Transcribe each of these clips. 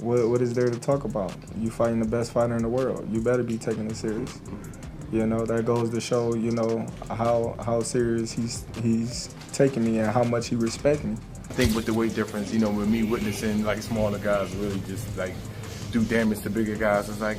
What is there to talk about? You fighting the best fighter in the world. You better be taking it serious. You know, that goes to show, you know, how serious he's taking me and how much he respects me. I think with the weight difference, you know, with me witnessing like smaller guys really just like do damage to bigger guys, it's like,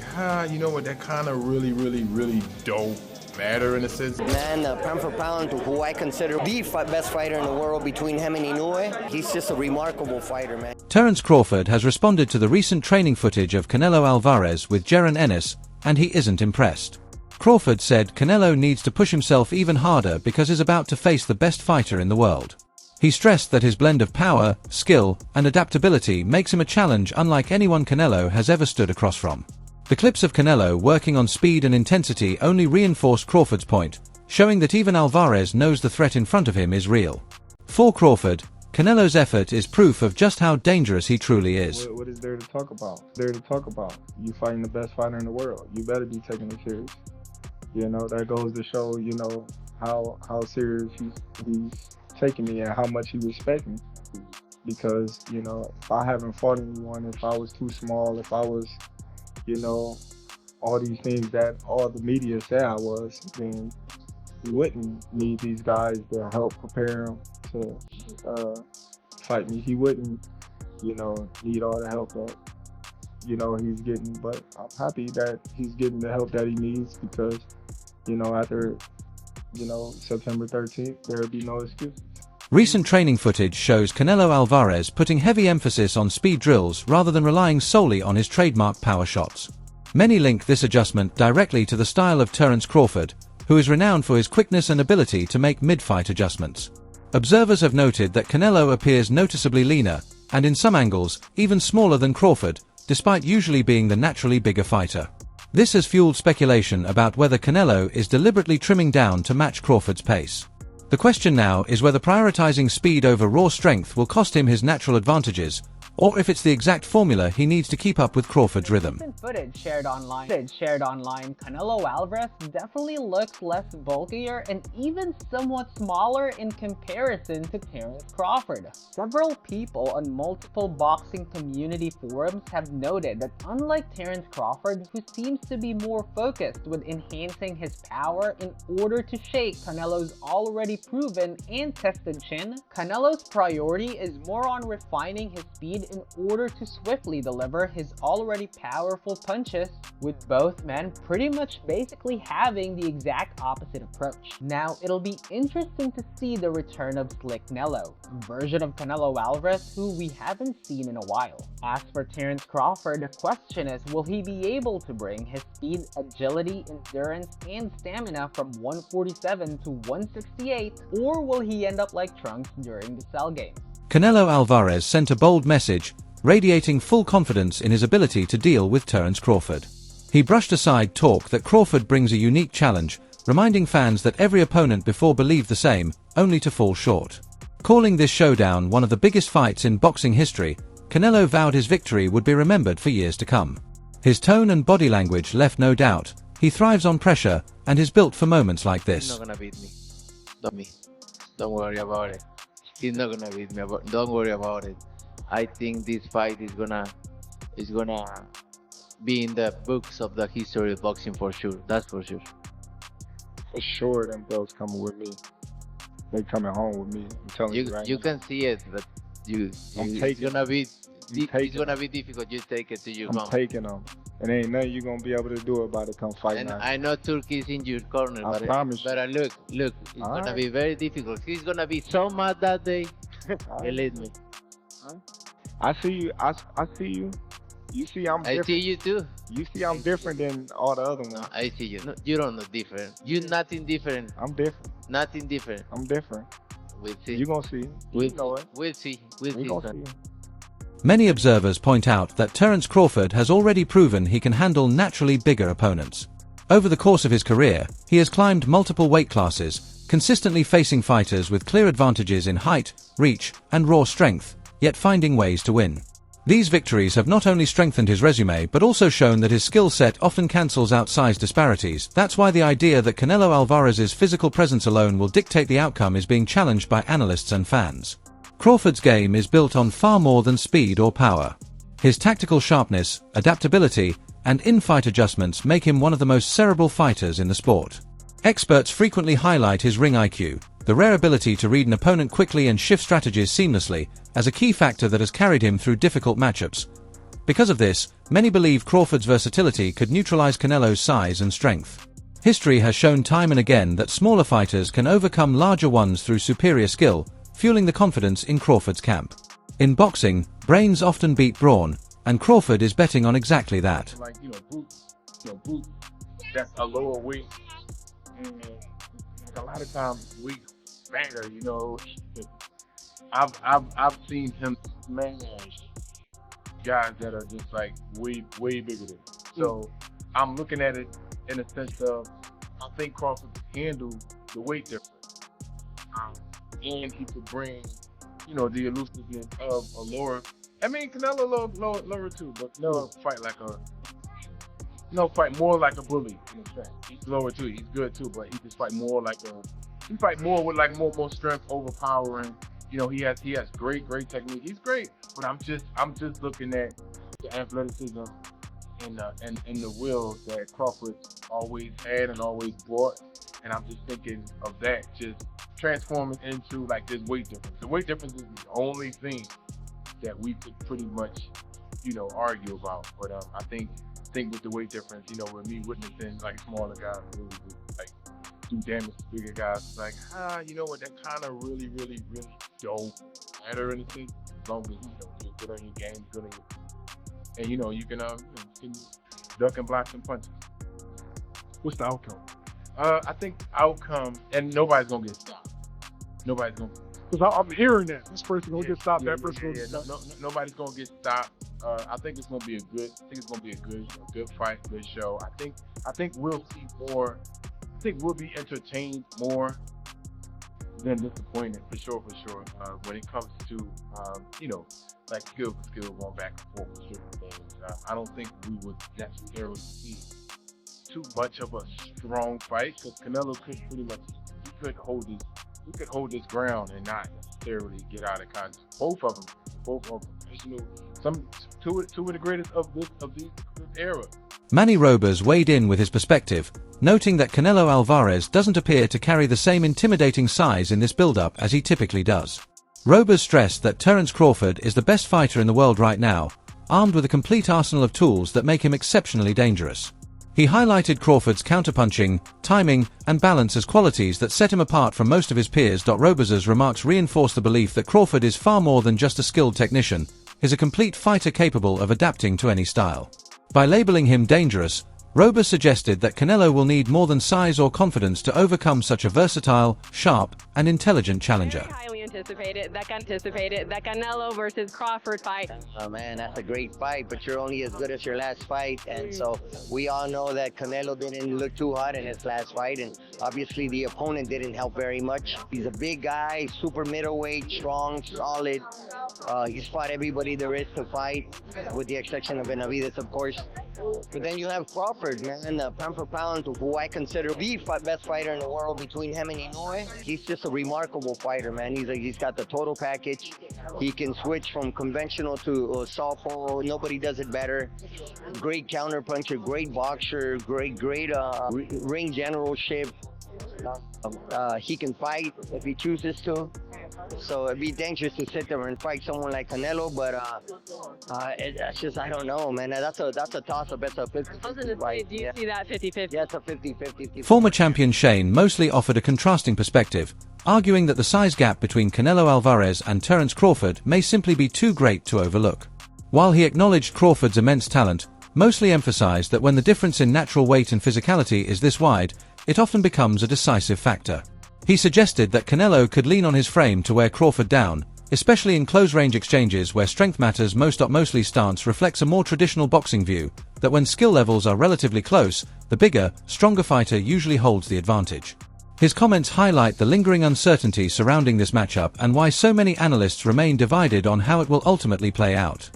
you know what, that kind of really don't matter in a sense. Man, pound for pound, who I consider the best fighter in the world between him and Inoue, he's just a remarkable fighter, man. Terence Crawford has responded to the recent training footage of Canelo Alvarez with Jaron Ennis, and he isn't impressed. Crawford said Canelo needs to push himself even harder because he's about to face the best fighter in the world. He stressed that his blend of power, skill, and adaptability makes him a challenge unlike anyone Canelo has ever stood across from. The clips of Canelo working on speed and intensity only reinforced Crawford's point, showing that even Alvarez knows the threat in front of him is real. For Crawford, Canelo's effort is proof of just how dangerous he truly is. What is there to talk about? You fighting the best fighter in the world. You better be taking it serious. You know, that goes to show, you know, how serious he's taking me and how much he respects me. Because, you know, if I haven't fought anyone, if I was too small, if I was, you know, all these things that all the media said I was, then he wouldn't need these guys to help prepare him to fight me. He wouldn't, you know, need all the help that, you know, he's getting. But I'm happy that he's getting the help that he needs because, you know, after, you know, September 13th, there'll be no excuse. Recent training footage shows Canelo Alvarez putting heavy emphasis on speed drills rather than relying solely on his trademark power shots. Many link this adjustment directly to the style of Terence Crawford, who is renowned for his quickness and ability to make mid-fight adjustments. Observers have noted that Canelo appears noticeably leaner, and in some angles, even smaller than Crawford, despite usually being the naturally bigger fighter. This has fueled speculation about whether Canelo is deliberately trimming down to match Crawford's pace. The question now is whether prioritizing speed over raw strength will cost him his natural advantages, or if it's the exact formula he needs to keep up with Crawford's rhythm. Footage shared online, Canelo Alvarez definitely looks less bulkier and even somewhat smaller in comparison to Terence Crawford. Several people on multiple boxing community forums have noted that unlike Terence Crawford, who seems to be more focused with enhancing his power in order to shake Canelo's already proven and tested chin, Canelo's priority is more on refining his speed in order to swiftly deliver his already powerful punches, with both men pretty much basically having the exact opposite approach. Now, it'll be interesting to see the return of Slick Nello, a version of Canelo Alvarez who we haven't seen in a while. As for Terence Crawford, the question is, will he be able to bring his speed, agility, endurance, and stamina from 147 to 168, or will he end up like Trunks during the Cell game? Canelo Alvarez sent a bold message, radiating full confidence in his ability to deal with Terence Crawford. He brushed aside talk that Crawford brings a unique challenge, reminding fans that every opponent before believed the same, only to fall short. Calling this showdown one of the biggest fights in boxing history, Canelo vowed his victory would be remembered for years to come. His tone and body language left no doubt. He thrives on pressure and is built for moments like this. He's not gonna beat me. Don't worry about it. He's not gonna beat me. Don't worry about it. I think this fight is gonna be in the books of the history of boxing for sure. That's for sure. For sure, them belts coming with me. They coming home with me. I'm telling you right You now. can see it, but it's gonna be difficult. You take it to your home. I'm taking them. And ain't nothing you gonna be able to do about it come fight And night. I know Turkey is in your corner, I promise but look, it's gonna be very difficult. He's gonna be so mad that day. Believe me. I see you. I see you. You see I'm different. I see you too. You see I'm different than all the other ones. No, I see you. No, you don't look different. You're nothing different. I'm different. Nothing different. I'm different. We'll see. You gonna see. We'll know it. We'll see. We'll We see. gonna Son. see. Many observers point out that Terence Crawford has already proven he can handle naturally bigger opponents. Over the course of his career, he has climbed multiple weight classes, consistently facing fighters with clear advantages in height, reach, and raw strength, yet finding ways to win. These victories have not only strengthened his resume but also shown that his skill set often cancels out size disparities. That's why the idea that Canelo Alvarez's physical presence alone will dictate the outcome is being challenged by analysts and fans. Crawford's game is built on far more than speed or power. His tactical sharpness, adaptability, and in-fight adjustments make him one of the most cerebral fighters in the sport. Experts frequently highlight his ring IQ, the rare ability to read an opponent quickly and shift strategies seamlessly, as a key factor that has carried him through difficult matchups. Because of this, many believe Crawford's versatility could neutralize Canelo's size and strength. History has shown time and again that smaller fighters can overcome larger ones through superior skill, fueling the confidence in Crawford's camp. In boxing, brains often beat brawn, and Crawford is betting on exactly that. Like, Boots, that's a lower weight. And like a lot of times weight matter, I've seen him smash guys that are just like way bigger than him. So I'm looking at it in a sense of, I think Crawford can handle the weight difference. And he could bring, the elusiveness of a lower. I mean, Canelo lower too, but Canelo fight more like a bully. In fact, he's lower too. He's good too, but he just fight more with like more strength, overpowering. He has great technique. He's great, but I'm just looking at the athleticism and the will that Crawford always had and always brought, and I'm just thinking of that just transforming into like this weight difference. The weight difference is the only thing that we could pretty much, argue about. But I think with the weight difference, with me witnessing like smaller guys really do damage to bigger guys, it's like, that kind of really don't matter in a sense, as long as you're good on your game, good on your, and you can duck and block some punches. What's the outcome? I think the outcome, and nobody's gonna get stopped. Nobody's gonna. Because I'm hearing that this person gonna get stopped. That person gonna get stopped. Nobody's gonna get stopped. I think it's gonna be a good fight, good show. I think we'll see more. I think we'll be entertained more than disappointed for sure. When it comes to like skill for skill, going back and forth with certain things, I don't think we would necessarily see too much of a strong fight, because Canelo could hold his ground and not necessarily get out of contact. Both of them, two of the greatest of this era. Manny Roberts weighed in with his perspective, noting that Canelo Alvarez doesn't appear to carry the same intimidating size in this build-up as he typically does. Roberts stressed that Terence Crawford is the best fighter in the world right now, armed with a complete arsenal of tools that make him exceptionally dangerous. He highlighted Crawford's counterpunching, timing, and balance as qualities that set him apart from most of his peers. Roberts' remarks reinforced the belief that Crawford is far more than just a skilled technician, he's a complete fighter capable of adapting to any style. By labeling him dangerous, Roberts suggested that Canelo will need more than size or confidence to overcome such a versatile, sharp, and intelligent challenger. Very highly anticipated that Canelo versus Crawford fight. Oh man, that's a great fight, but you're only as good as your last fight, and so we all know that Canelo didn't look too hot in his last fight, and obviously the opponent didn't help very much. He's a big guy, super middleweight, strong, solid. He's fought everybody there is to fight, with the exception of Benavidez, of course. But then you have Crawford, man, pound for pound, who I consider the best fighter in the world between him and Inoue. He's just a remarkable fighter, man. He's got the total package. He can switch from conventional to southpaw. Nobody does it better. Great counterpuncher, great boxer, great ring generalship. He can fight if he chooses to. So it'd be dangerous to sit there and fight someone like Canelo, but that's just, I don't know, man. That's a toss-up. It's a 50-50 fight. Do you see that 50-50? Yeah, it's a 50-50. Former champion Shane Mosley offered a contrasting perspective, arguing that the size gap between Canelo Alvarez and Terence Crawford may simply be too great to overlook. While he acknowledged Crawford's immense talent, Mosley emphasized that when the difference in natural weight and physicality is this wide, it often becomes a decisive factor. He suggested that Canelo could lean on his frame to wear Crawford down, especially in close-range exchanges where strength matters most. Mosley's stance reflects a more traditional boxing view, that when skill levels are relatively close, the bigger, stronger fighter usually holds the advantage. His comments highlight the lingering uncertainty surrounding this matchup and why so many analysts remain divided on how it will ultimately play out.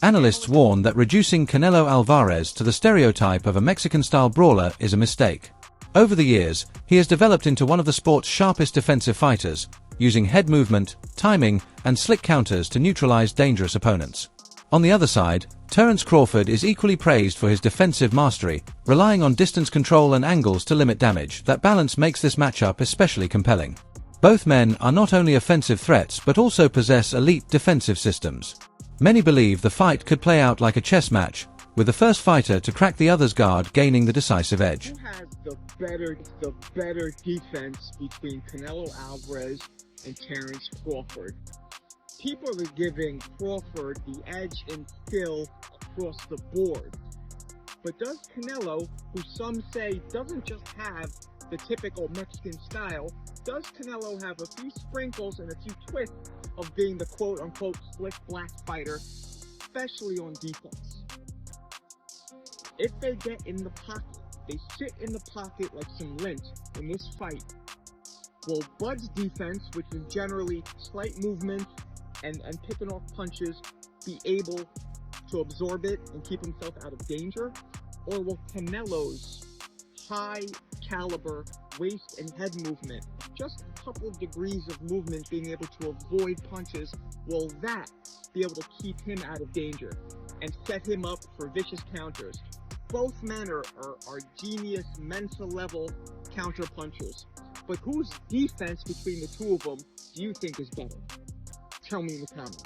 Analysts warn that reducing Canelo Alvarez to the stereotype of a Mexican-style brawler is a mistake. Over the years, he has developed into one of the sport's sharpest defensive fighters, using head movement, timing, and slick counters to neutralize dangerous opponents. On the other side, Terence Crawford is equally praised for his defensive mastery, relying on distance control and angles to limit damage. That balance makes this matchup especially compelling. Both men are not only offensive threats but also possess elite defensive systems. Many believe the fight could play out like a chess match, with the first fighter to crack the other's guard gaining the decisive edge. Who has the better defense between Canelo Alvarez and Terence Crawford? People are giving Crawford the edge in skill across the board. But does Canelo, who some say doesn't just have the typical Mexican style, does Canelo have a few sprinkles and a few twists of being the quote-unquote slick black fighter, especially on defense? If they get in the pocket, they sit in the pocket like some lint in this fight, will Bud's defense, which is generally slight movement and picking off punches, be able to absorb it and keep himself out of danger? Or will Canelo's high caliber waist and head movement, just a couple of degrees of movement being able to avoid punches, will that be able to keep him out of danger and set him up for vicious counters? Both men are genius mental level counter punchers, but whose defense between the two of them do you think is better? Tell me in the comments.